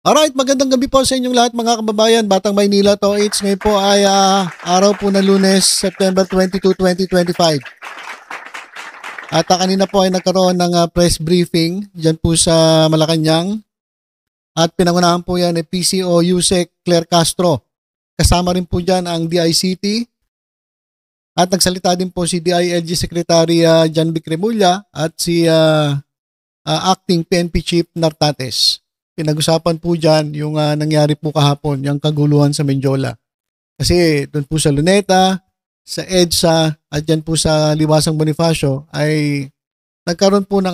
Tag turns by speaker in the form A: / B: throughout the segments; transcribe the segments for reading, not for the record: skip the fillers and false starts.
A: Alright, magandang gabi po sa inyong lahat mga kababayan. Batang Maynila to H. Ngayon po ay araw po ng Lunes, September 22, 2025. At kanina po ay nagkaroon ng press briefing dyan po sa Malacanang. At pinangunahan po yan ni PCO Yusek Claire Castro. Kasama rin po dyan ang DICT. At nagsalita din po si DILG Secretary John Vic Remulla at si Acting PNP Chief Nartates. Pinag-usapan po dyan yung nangyari po kahapon, yung kaguluhan sa Menjola. Kasi doon po sa Luneta, sa EDSA, at dyan po sa Liwasang Bonifacio ay nagkaroon po ng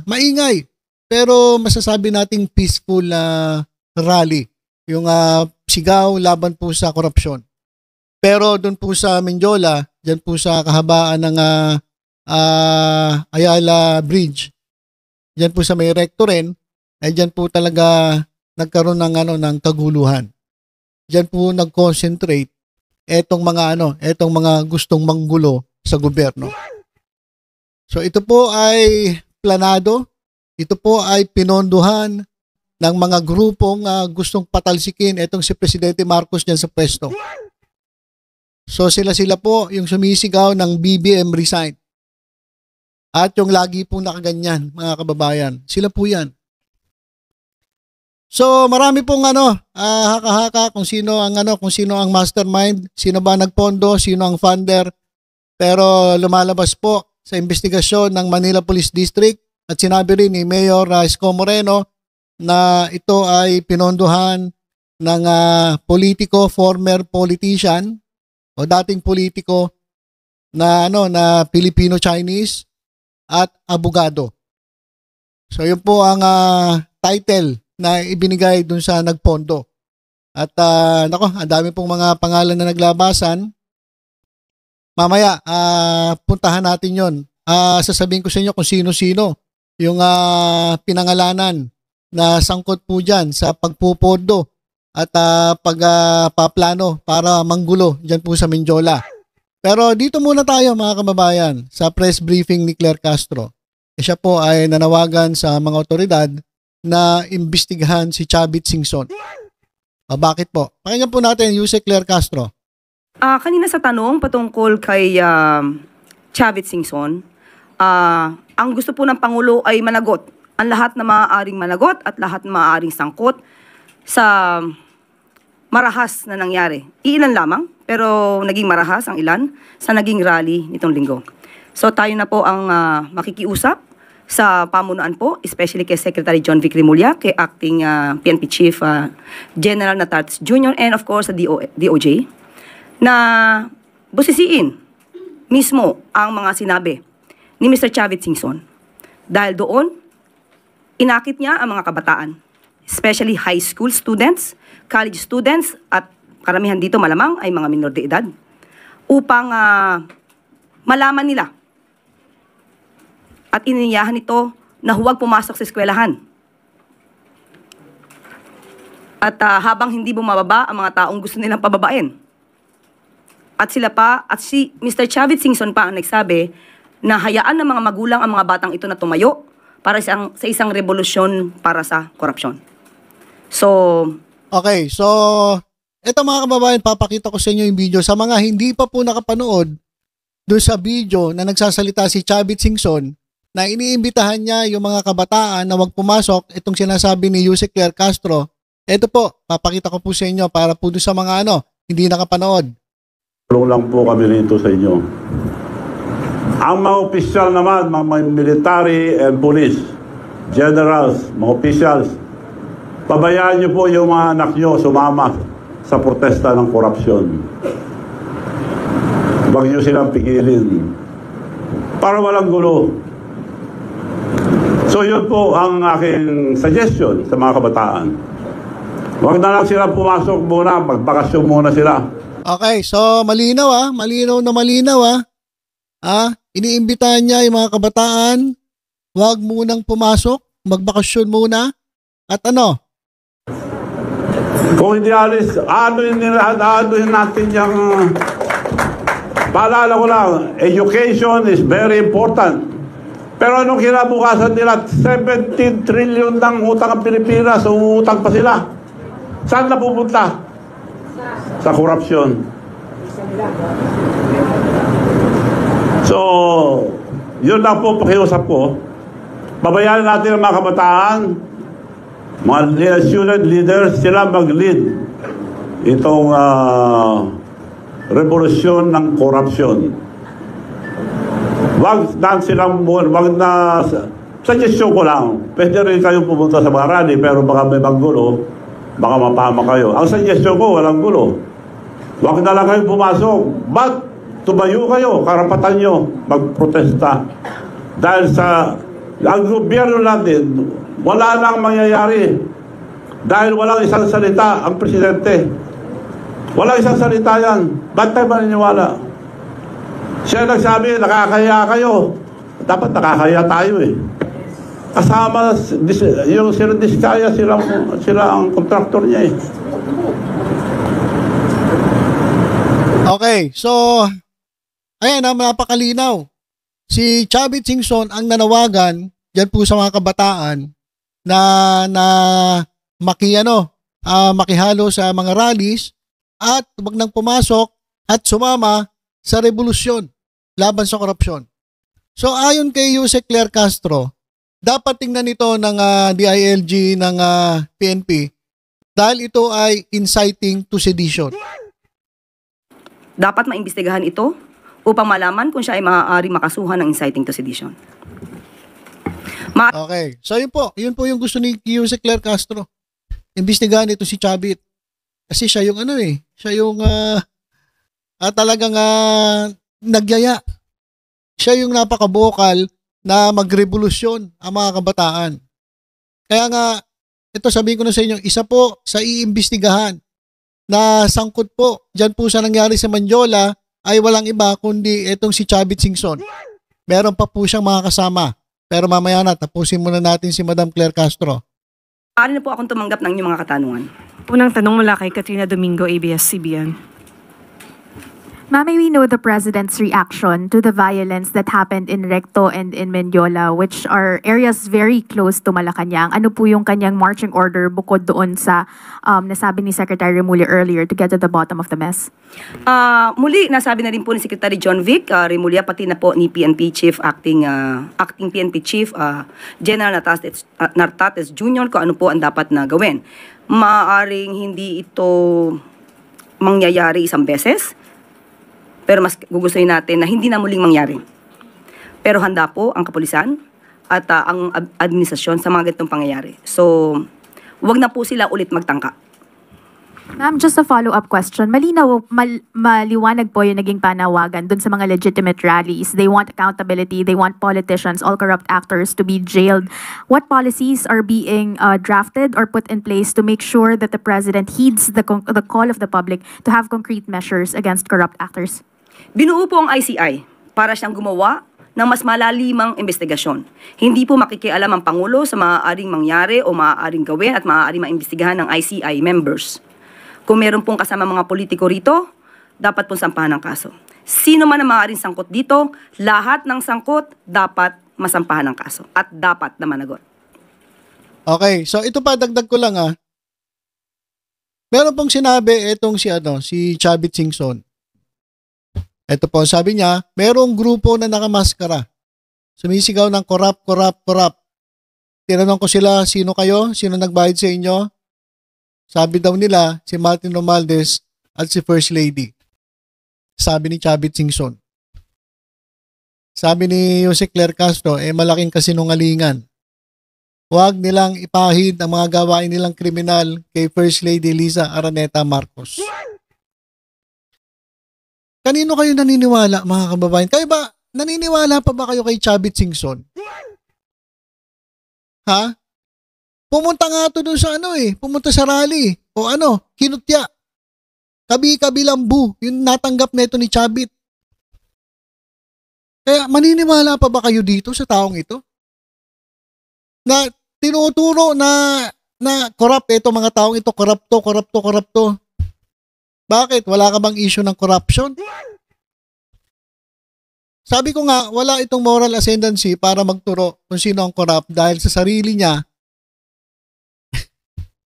A: maingay. Pero masasabi nating peaceful rally. Yung sigaw laban po sa korupsyon. Pero doon po sa Menjola, dyan po sa kahabaan ng Ayala Bridge, dyan po sa may rectoren, ay dyan po talaga nagkaroon ng kaguluhan. Dyan po nag-concentrate etong mga gustong manggulo sa gobyerno. So ito po ay planado, ito po ay pinondohan ng mga grupong gustong patalsikin etong si Presidente Marcos dyan sa pwesto. So sila po yung sumisigaw ng BBM resign. At yung lagi pong nakaganyan, mga kababayan, sila po yan. So marami pong haka-haka kung sino ang mastermind, sino ba nagpondo, sino ang funder. Pero lumalabas po sa investigasyon ng Manila Police District at sinabi rin ni Mayor Isko Moreno na ito ay pinondohan ng former politician o dating politiko na Filipino-Chinese at abogado. So yun po ang title na ibinigay dun sa nagpondo. At ang dami pong mga pangalan na naglabasan. Mamaya, puntahan natin yon. Sasabihin ko sa inyo kung sino-sino yung pinangalanan na sangkot po dyan sa pagpupondo at pagpaplano para manggulo dyan po sa Menjola. Pero dito muna tayo mga kababayan sa press briefing ni Claire Castro. Siya po ay nanawagan sa mga otoridad na imbestigahan si Chavit Singson. Bakit po? Pakinggan po natin Yusek Claire Castro.
B: Kanina sa tanong patungkol kay Chavit Singson, ang gusto po ng Pangulo ay managot. Ang lahat na maaaring managot at lahat na maaaring sangkot sa marahas na nangyari. Iilan lamang, pero naging marahas ang ilan sa naging rally nitong linggo. So tayo na po ang makikiusap sa pamunuan po, especially kay Secretary John Vic Remulla, kay Acting PNP Chief General Nartates Jr. and of course sa DOJ, na busisiin mismo ang mga sinabi ni Mr. Chavit Singson. Dahil doon, inakit niya ang mga kabataan, especially high school students, college students, at karamihan dito malamang ay mga minor de edad, upang malaman nila at iniyahan ito na huwag pumasok sa eskwelahan. At habang hindi bumababa ang mga taong gusto nilang pababain. At sila pa, at si Mr. Chavit Singson pa ang nagsabi na hayaan ng mga magulang ang mga batang ito na tumayo para sa isang revolusyon para sa korupsyon. So,
A: okay, so ito mga kababayan, papakita ko sa inyo yung video. Sa mga hindi pa po nakapanood doon sa video na nagsasalita si Chavit Singson, na iniimbitahan niya yung mga kabataan na wag pumasok, itong sinasabi ni Yusek Claire Castro. Ito po, papakita ko po sa inyo para po doon sa mga hindi nakapanood.
C: Tulong lang po kami rito sa inyo. Ang mga opisyal naman, mga military and police, generals, mga officials, pabayaan niyo po yung mga anak niyo sumama sa protesta ng korupsyon. Huwag niyo silang pigilin para walang gulo. So yun po ang aking suggestion sa mga kabataan. Huwag na lang sila pumasok muna, magbakasyon muna sila.
A: Okay, so malinaw malinaw na malinaw iniimbitahan niya yung mga kabataan, huwag munang pumasok, magbakasyon muna, at
C: kung hindi alis, anuhin natin yung paalala ko lang, education is very important. Pero anong kinabukasan nila? 17 trillion ng utang ang Pilipinas, so utang pa sila. Saan na pupunta? Sa korupsyon. So, yun lang po pakiusap ko. Babayaan natin ang mga kabataan, mga student leaders, sila mag-lead itong revolusyon ng korupsyon. Wag na suggestion ko lang. Pwede rin kayo pumunta sa mga rally pero baka may maggulo, baka mapama kayo. Ang suggestion ko, walang gulo. Wag na lang kayo pumasok. But tumayo kayo, karapatan nyo magprotesta. Dahil sa ang gobyerno natin, wala nang mangyayari. Dahil walang isang salita ang presidente. Walang isang salita yan. Ba't tayo maniniwala? Siya nagsabi, nakakaya kayo. Dapat nakakaya tayo eh. Kasama, yung Sir Diskaya, sila ang kontraktor niya eh.
A: Okay, so, ayan na, napakalinaw. Si Chavit Singson ang nanawagan dyan po sa mga kabataan na makihalo sa mga rallies at wag nang pumasok at sumama sa revolusyon laban sa korupsyon. So ayon kay Jose Claire Castro, dapat tingnan ito ng DILG ng PNP dahil ito ay inciting to sedition.
B: Dapat maimbestigahan ito upang malaman kung siya ay maaari makasuhan ng inciting to sedition.
A: Okay. So yun po yung gusto ni Jose Claire Castro. Imbestigahan ito si Chavit. Kasi siya yung siya yung talagang nagyaya. Siya yung napaka-vocal na magrevolusyon ang mga kabataan. Kaya nga, ito sabihin ko na sa inyo, isa po sa iimbestigahan na sangkot po dyan po sa nangyari sa Manjola ay walang iba kundi itong si Chavit Singson. Meron pa po siyang mga kasama. Pero mamaya na, tapusin muna natin si Madam Claire Castro.
B: Maaari na po akong tumanggap ng inyong mga katanungan.
D: Unang tanong mula kay Katrina Domingo, ABS-CBN.
E: Ma'am, may we know the President's reaction to the violence that happened in Recto and in Mendiola, which are areas very close to Malacanang. Ano po yung kanyang marching order bukod doon sa nasabi ni Secretary Remulla earlier to get to the bottom of the mess?
B: Muli, nasabi na rin po ni Secretary John Vic Remulla, pati na po ni PNP Chief, acting PNP Chief, General Nartates Jr. kung ano po ang dapat na gawin. Maaaring hindi ito mangyayari isang beses, pero mas gugustuhin natin na hindi na muling mangyari. Pero handa po ang kapulisan at ang administrasyon sa mga ganitong pangyayari. So, wag na po sila ulit magtangka.
E: Ma'am, just a follow-up question. Maliwanag po yung naging panawagan dun sa mga legitimate rallies. They want accountability. They want politicians, all corrupt actors to be jailed. What policies are being drafted or put in place to make sure that the President heeds the call of the public to have concrete measures against corrupt actors?
B: Binuo po ang ICI para siyang gumawa ng mas malalimang investigasyon. Hindi po makikialam ang Pangulo sa maaaring mangyari o maaaring gawin at maaaring maimbestigahan ng ICI members. Kung meron pong kasama mga politiko rito, dapat pong sampahan ng kaso. Sino man ang maaaring sangkot dito, lahat ng sangkot dapat masampahan ng kaso at dapat na managot.
A: Okay, so ito pa, dagdag ko lang Meron pong sinabi itong si Chavit Singson. Ito po, sabi niya, merong grupo na nakamaskara. Sumisigaw ng corrupt. Tinanong ko sila, sino kayo? Sino nagbayad sa inyo? Sabi daw nila, si Martin Romualdez at si First Lady. Sabi ni Chavit Singson. Sabi ni Jose Claire Castro, malaking kasinungalingan. Huwag nilang ipahid ang mga gawain nilang kriminal kay First Lady Liza Araneta Marcos. Kanino kayo naniniwala, mga kababayan? Kayo ba, naniniwala pa ba kayo kay Chavit Singson? Ha? Pumunta nga ito doon sa pumunta sa rally. O kinutya. Kabi-kabilambu, yung natanggap na ito ni Chavit. Kaya maniniwala pa ba kayo dito sa taong ito? Na tinuturo na corrupt ito, mga taong ito, corrupto. Bakit? Wala ka bang issue ng corruption? sabi ko nga, wala itong moral ascendancy para magturo kung sino ang corrupt dahil sa sarili niya,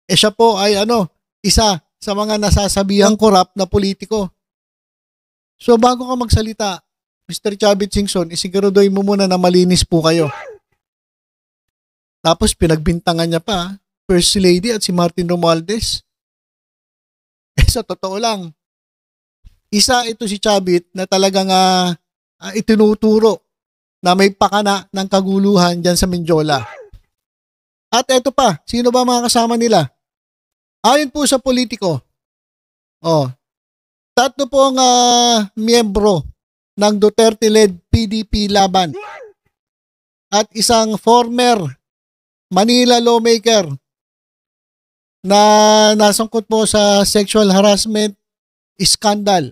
A: siya po ay isa sa mga nasasabihang corrupt na politiko. So bago ka magsalita, Mr. Chavit Singson, isiguraduhin mo muna na malinis po kayo. Tapos pinagbintangan niya pa, First Lady at si Martin Romualdez. Sa totoo lang, isa ito si Chavit na talagang itinuturo na may pakana ng kaguluhan dyan sa Mindiola. At eto pa, sino ba mga kasama nila? Ayon po sa politiko, tatlo pong miyembro ng Duterte-led PDP laban at isang former Manila lawmaker na nasangkot po sa sexual harassment scandal.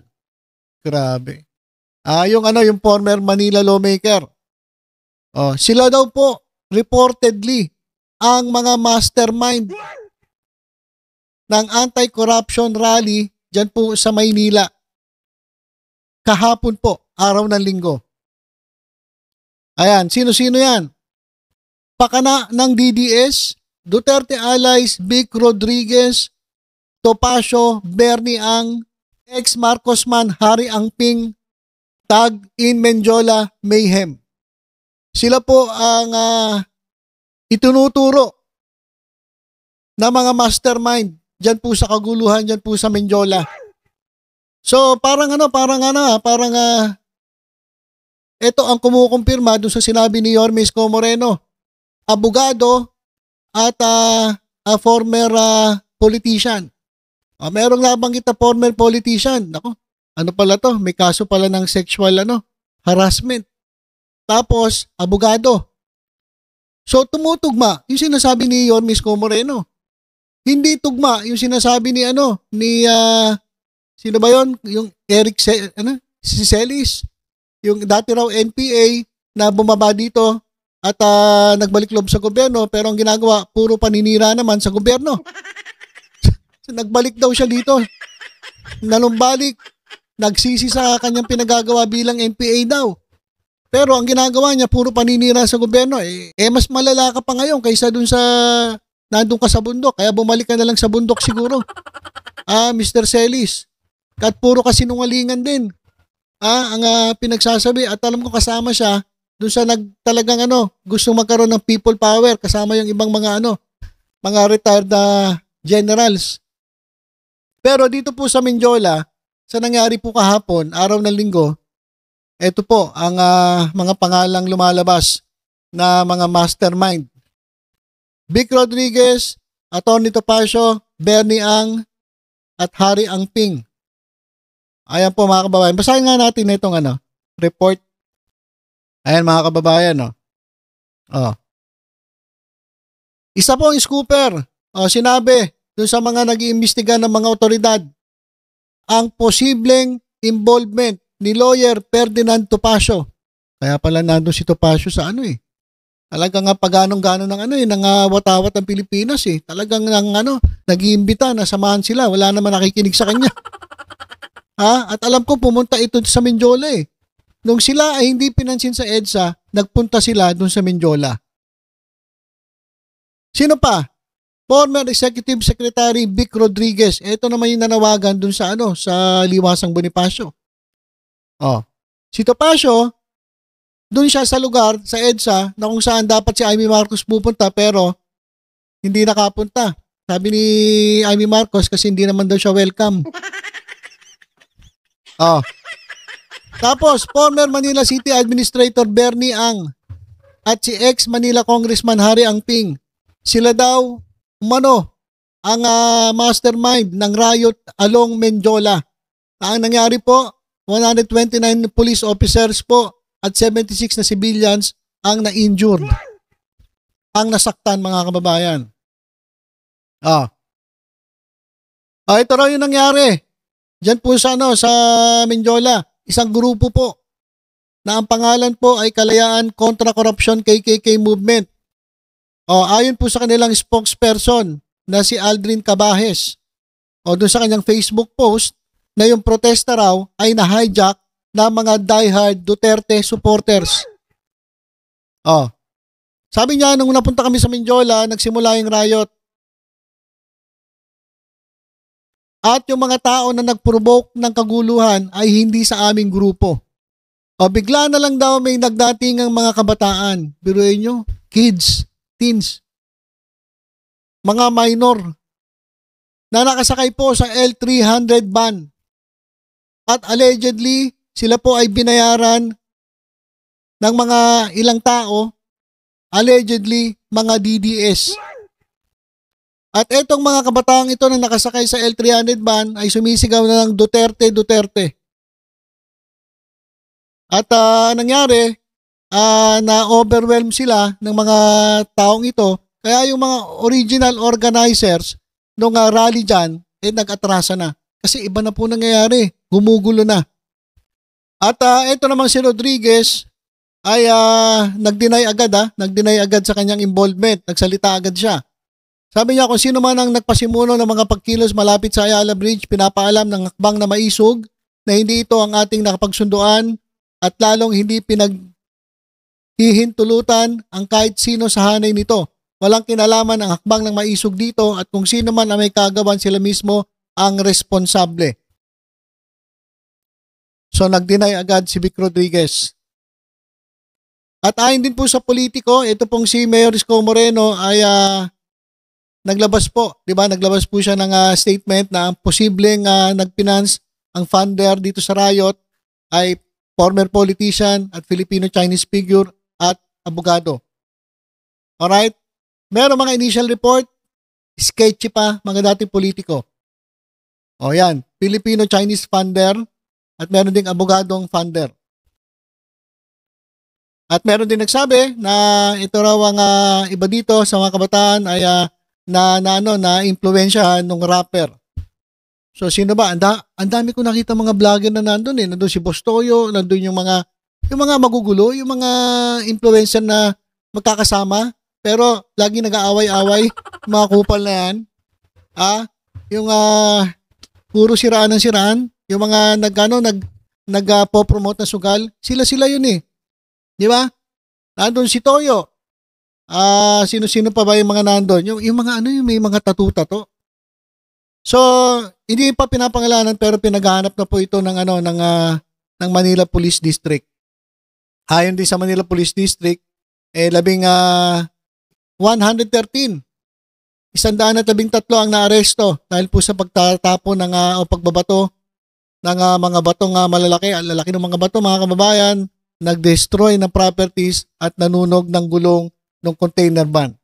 A: Grabe. Yung former Manila lawmaker. Sila daw po reportedly ang mga mastermind ng anti-corruption rally dyan po sa Maynila. Kahapon po, araw ng linggo. Ayan, sino-sino yan? Pakana ng DDS, Duterte allies Vic Rodriguez, Topacio, Bernie Ang, ex-Marcos man Harry Angping, tag in Mindiola Mayhem. Sila po ang itinuturo na mga mastermind dyan po sa kaguluhan, dyan po sa Mindiola. So parang ito ang kumukumpirma doon sa sinabi ni Yorme Isko Moreno, abogado at former politician. Merong nabanggit na former politician. Nako, ano pala to? May kaso pala ng sexual harassment. Tapos abogado. So tumutugma yung sinasabi ni Yorme Isko Moreno. Hindi tugma yung sinasabi ni sino ba yon? Yung Eric si Celis, yung dati raw NPA na bumaba dito at nagbalik loob sa gobyerno, pero ang ginagawa puro paninira naman sa gobyerno. So, nagbalik daw siya dito. Nalumbalik, nagsisi sa kanyang pinagagawa bilang NPA daw. Pero ang ginagawa niya puro paninira sa gobyerno. Mas malala ka pa ngayon kaysa dun sa nandun ka sa bundok, kaya bumalik ka na lang sa bundok siguro. Mr. Celis. At puro kasinungalingan din. Ang pinagsasabi, at alam ko kasama siya doon sa talagang gustong magkaroon ng people power, kasama yung ibang mga mga retired generals. Pero dito po sa Mindiola, sa nangyari po kahapon, araw ng linggo, ito po ang mga pangalang lumalabas na mga mastermind. Vic Rodriguez, Atty. Topacio, Bernie Ang, at Harry Angping. Ayan po mga kababayan. Basahin nga natin na itong report. Ayan mga kababayan. Isa po ang scooper. Sinabi dun sa mga nag-iimbestiga ng mga otoridad ang posibleng involvement ni lawyer Ferdinand Topacio. Kaya pala nandun si Topacio sa Talagang paganong-ganon ng watawat ng Pilipinas Talagang nag-iimbita na samahan sila. Wala naman nakikinig sa kanya. At alam ko pumunta ito sa Mindiola Nung sila ay hindi pinansin sa EDSA, nagpunta sila dun sa Mindiola. Sino pa? Former Executive Secretary Vic Rodriguez. Ito naman yung nanawagan dun sa sa Liwasang Bonifacio. Si Topacio, doon siya sa lugar, sa EDSA, na kung saan dapat si Amy Marcos pupunta pero hindi nakapunta. Sabi ni Amy Marcos kasi hindi naman daw siya welcome. Tapos, former Manila City Administrator Bernie Ang at si ex-Manila Congressman Harry Angping. Sila daw, ang mastermind ng riot along Mindiola. Ang nangyari po, 129 police officers po at 76 na civilians ang na-injured. Ang nasaktan mga kababayan. Ito raw yung nangyari. Diyan po sa Mindiola, isang grupo po na ang pangalan po ay Kalayaan Kontra Corruption KKK Movement. Ayon po sa kanilang spokesperson na si Aldrin Cabajes. Doon sa kanyang Facebook post na yung protesta raw ay na-hijack na mga diehard Duterte supporters. Oh. Sabi niya, nung napunta kami sa Mindiola, nagsimula yung riot. At yung mga tao na nag-provoke ng kaguluhan ay hindi sa aming grupo. O bigla na lang daw may nagdatingang mga kabataan. Biruin nyo, kids, teens, mga minor na nakasakay po sa L300 van. At allegedly, sila po ay binayaran ng mga ilang tao, allegedly mga DDS. At etong mga kabataang ito na nakasakay sa L300 van ay sumisigaw na ng Duterte, Duterte. At nangyari, na-overwhelm sila ng mga taong ito. Kaya yung mga original organizers nung rally dyan, nag-atrasa na. Kasi iba na po nangyayari. Gumugulo na. At ito namang si Rodriguez ay nag-deny agad. Nag-deny agad sa kanyang involvement. Nagsalita agad siya. Sabi niya kung sino man ang nagpasimuno ng mga pagkilos malapit sa Ayala Bridge, pinapaalam ng hakbang na maisog na hindi ito ang ating nakapagsunduan at lalong hindi pinaghihintulutan ang kahit sino sa hanay nito. Walang kinalaman ang hakbang ng maisog dito at kung sino man ang may kagawan, sila mismo ang responsable. So nag-deny agad si Vic Rodriguez. At ayon din po sa politiko, ito pong si Mayor Isko Moreno ay naglabas po, 'di ba? Naglabas po siya ng statement na ang posibleng nagfinance ang funder dito sa riot ay former politician at Filipino-Chinese figure at abogado. Alright? Meron mga initial report, sketchy pa, mga dating politiko. O yan, Filipino-Chinese funder at meron ding abogadong funder. At meron din nagsabi na ito raw ang iba dito sa mga kabataan ay na-impluwensyahan ng rapper. So sino ba? Ang dami ko nakita mga vlogger na nandun eh. Nandun si Boss Toyo, nandun yung mga magugulo, yung mga influencer na magkakasama, pero lagi nag-aaway-away, mga kupal na yan. Yung puro siraan ng siraan, yung mga nag-po-promote na sugal, sila yun eh. Di ba? Nandun si Toyo. Sino-sino pa ba yung mga nandun? Yung mga yung may mga tattoo. So, hindi pa pinapangalanan pero pinaghahanap na po ito ng ng Manila Police District. Ayon din sa Manila Police District, 113. 113 ang naaresto dahil po sa pagtatapon o pagbabato ng mga batong malalaki. Ang lalaki ng mga bato, mga kababayan, nag-destroy ng properties at nanunog ng gulong ng container van.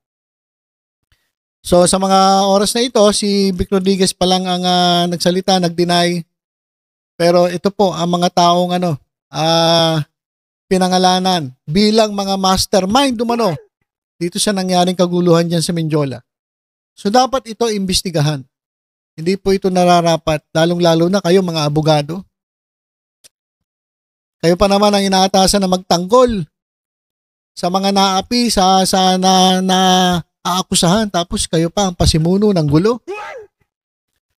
A: So sa mga oras na ito, si Vic Rodriguez pa lang ang nagsalita, nag-deny. Pero ito po ang mga taong pinangalanan bilang mga mastermind dumano dito sa nangyaring kaguluhan dyan sa Mindiola. So dapat ito imbestigahan. Hindi po ito nararapat, lalong-lalo na kayo mga abogado. Kayo pa naman ang inaatasan na magtanggol sa mga naapi, sa aakusahan, tapos kayo pa ang pasimuno ng gulo.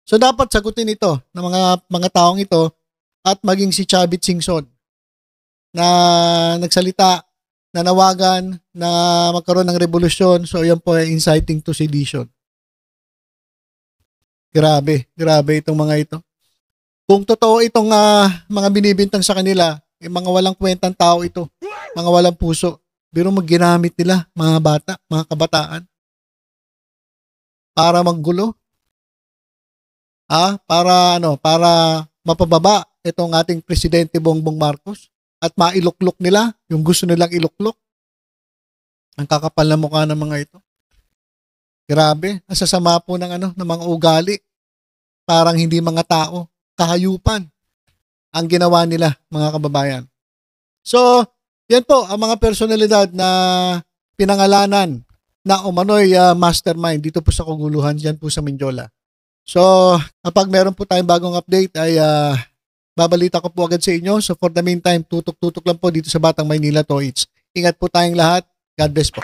A: So dapat sagutin ito ng mga taong ito at maging si Chavit Singson na nagsalita, nanawagan na magkaroon ng revolusyon. So yan po ay inciting to sedition. Grabe itong mga ito. Kung totoo itong mga binibintang sa kanila, mga walang kwentang tao ito, mga walang puso. Pero magginamit nila mga bata, mga kabataan para maggulo. Para mapababa itong ating presidente Bongbong Marcos at mailuklok nila yung gusto nilang iluklok. Ang kakapal na mukha ng mga ito. Grabe, ang sasama po ng mga ugali. Parang hindi mga tao, kahayupan ang ginawa nila, mga kababayan. So, yan po ang mga personalidad na pinangalanan na umano'y mastermind dito po sa kaguluhan dyan po sa Mindiola. So, kapag meron po tayong bagong update ay babalita ko po agad sa inyo. So, for the meantime, tutok-tutok lang po dito sa Batang Maynila Toits. Ingat po tayong lahat. God bless po.